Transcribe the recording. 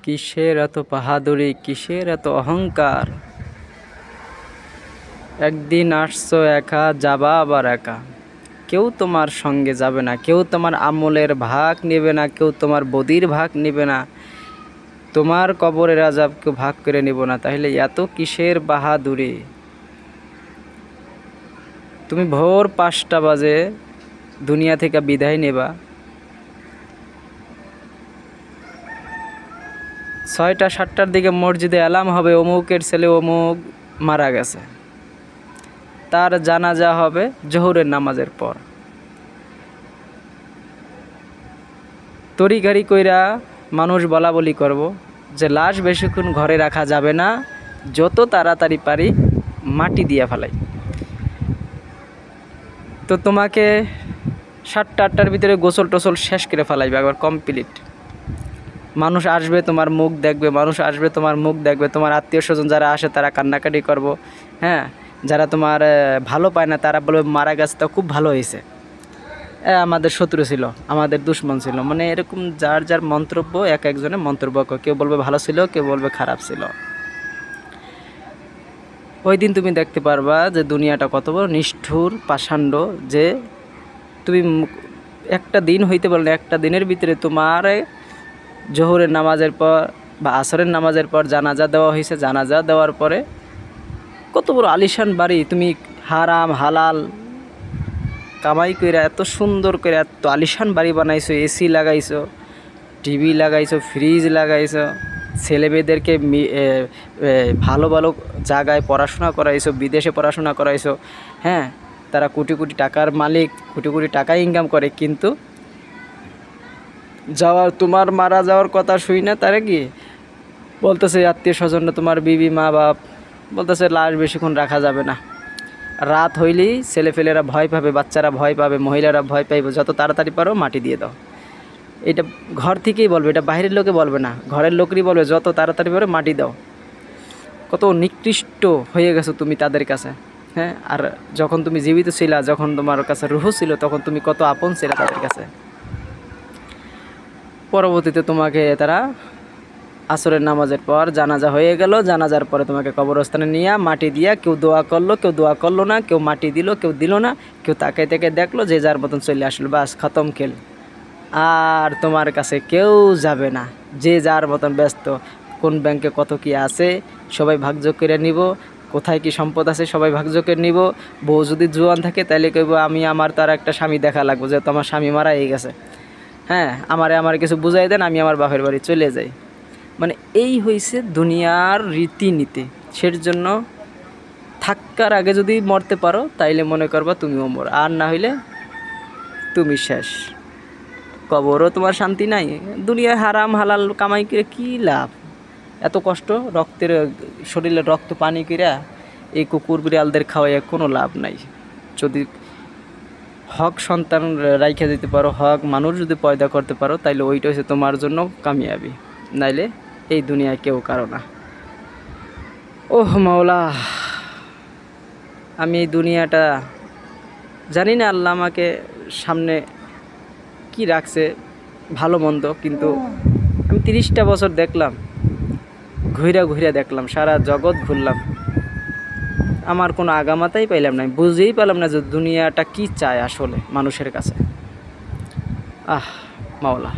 কিসের এত বাহাদুরি, কিসের এত অহংকার? একদিন আসছো একা, যাবা আবার একা। কেউ তোমার সঙ্গে যাবে না, কেউ তোমার আমলের ভাগ নেবে না, কেউ তোমার বদির ভাগ নেবে না, তোমার কবরের আযাব কেউ ভাগ করে নেব না। তাহলে এত কিসের বাহাদুরি? তুমি ভোর 5টা বাজে দুনিয়া থেকে বিদায় নেবা, 6টা-7টার দিকে মসজিদে অ্যালার্ম হবে, অমুকের ছেলে অমুক মারা গেছে, তার জানাজা হবে জোহরের নামাজের পর। তড়িঘড়ি কইরা মানুষ বলা বলি করব যে লাশ বেশিক্ষণ ঘরে রাখা যাবে না, যত তাড়াতাড়ি পারি মাটি দিয়ে ফেলাই। তো তোমাকে 7টা-8টার ভিতরে গোসল টোসল শেষ করে ফেলাইবে, একবার কমপ্লিট। মানুষ আসবে, তোমার মুখ দেখবে, মানুষ আসবে, তোমার মুখ দেখবে। তোমার আত্মীয় স্বজন যারা আসে তারা কান্নাকাটি করবো, হ্যাঁ। যারা তোমার ভালো পায় না তারা বলবে মারা গেছে তো খুব ভালো হয়েছে, আমাদের শত্রু ছিল, আমাদের দুশ্মন ছিল। মানে এরকম যার যার মন্তব্য, এক একজনের মন্তব্য, কেউ বলবে ভালো ছিল, কেউ বলবে খারাপ ছিল। ওই দিন তুমি দেখতে পারবা যে দুনিয়াটা কত বড় নিষ্ঠুর পাষাণ্ড, যে তুমি একটা দিন হইতে পারলে একটা দিনের ভিতরে তোমার জোহরের নামাজের পর বা আসরের নামাজের পর জানাজা দেওয়া হয়েছে। জানাজা দেওয়ার পরে কত বড় আলিশান বাড়ি, তুমি হারাম হালাল কামাই কইরা এত সুন্দর করে এত আলিশান বাড়ি বানাইছো, এসি লাগাইছো, টিভি লাগাইছো, ফ্রিজ লাগাইছো, ছেলেমেয়েদেরকে ভালো ভালো জায়গায় পড়াশোনা করাইছো, বিদেশে পড়াশোনা করাইছো, হ্যাঁ। তারা কোটি কোটি টাকার মালিক, কোটি কোটি টাকা ইনকাম করে, কিন্তু তোমার মারা যাওয়ার কথা শুই না তারা কি বলতেছে, আত্মীয় স্বজনরা, তোমার বিবি মা বাপ বলতেছে লাশ বেশিক্ষণ রাখা যাবে না। রাত হইলেই ছেলেফেলেরা ভয় পাবে, বাচ্চারা ভয় পাবে, মহিলারা ভয় পাইবে, যত তাড়াতাড়ি পারো মাটি দিয়ে দাও। এটা ঘর থেকেই বলবে, এটা বাইরের লোকে বলবে না, ঘরের লোকেরই বলবে যত তাড়াতাড়ি পারো মাটি দাও। কত নিকৃষ্ট হয়ে গেছো তুমি তাদের কাছে, হ্যাঁ। আর যখন তুমি জীবিত ছিলা, যখন তোমার কাছে রুহ ছিল, তখন তুমি কত আপন ছিলা তাদের কাছে। পরবর্তীতে তোমাকে তারা আসরের নামাজের পর জানাজা হয়ে গেল, জানাজার পরে তোমাকে কবরস্থানে নিয়ে মাটি দিয়া, কেউ দোয়া করলো, কেউ দোয়া করলো না, কেউ মাটি দিল, কেউ দিল না, কেউ তাকে থেকে দেখলো, যে যার মতন চলে আসলো, বাস খতম খেল। আর তোমার কাছে কেউ যাবে না, যে যার মতন ব্যস্ত। কোন ব্যাংকে কত কি আছে সবাই ভাগযোগ করে নিব, কোথায় কি সম্পদ আছে সবাই ভাগযোগ করে নিব। বউ যদি জোয়ান থাকে তাহলে কইব আমি আমার তার একটা স্বামী দেখা লাগবো, যেহেতু আমার স্বামী মারা হয়ে গেছে, হ্যাঁ। আমার কিছু বুঝাই দেন, আমি আমার বাপের বাড়ি চলে যাই। মানে এই হয়েছে দুনিয়ার রীতিনীতি। সের জন্য থাকার আগে যদি মরতে পারো তাইলে মনে করবা তুমিও মর, আর না হইলে তুমি শেষ। কবরও তোমার শান্তি নাই। দুনিয়ায় হারাম হালাল কামাই করে কী লাভ? এত কষ্ট, রক্তের শরীরে রক্ত পানি কইরা এই কুকুর বিড়ালদের খাওয়াইয়া কোনো লাভ নাই। যদি হক সন্তান রাইখা দিতে পারো, হক মানুষ যদি পয়দা করতে পারো, তাইলে ওইটা হচ্ছে তোমার জন্য কামিয়াবি, নাইলে এই দুনিয়ায় কেউ কারো না। ওহ মাওলা, আমি এই দুনিয়াটা জানি না আল্লাহ আমাকে সামনে কি রাখছে, ভালো মন্দ, কিন্তু আমি 30টা বছর দেখলাম, ঘুরা দেখলাম, সারা জগৎ ঘুরলাম, আমার কোনো আগামাতাই পাইলাম না, বুঝেই পেলাম না যে দুনিয়াটা কি চায় আসলে মানুষের কাছে। মাওলা।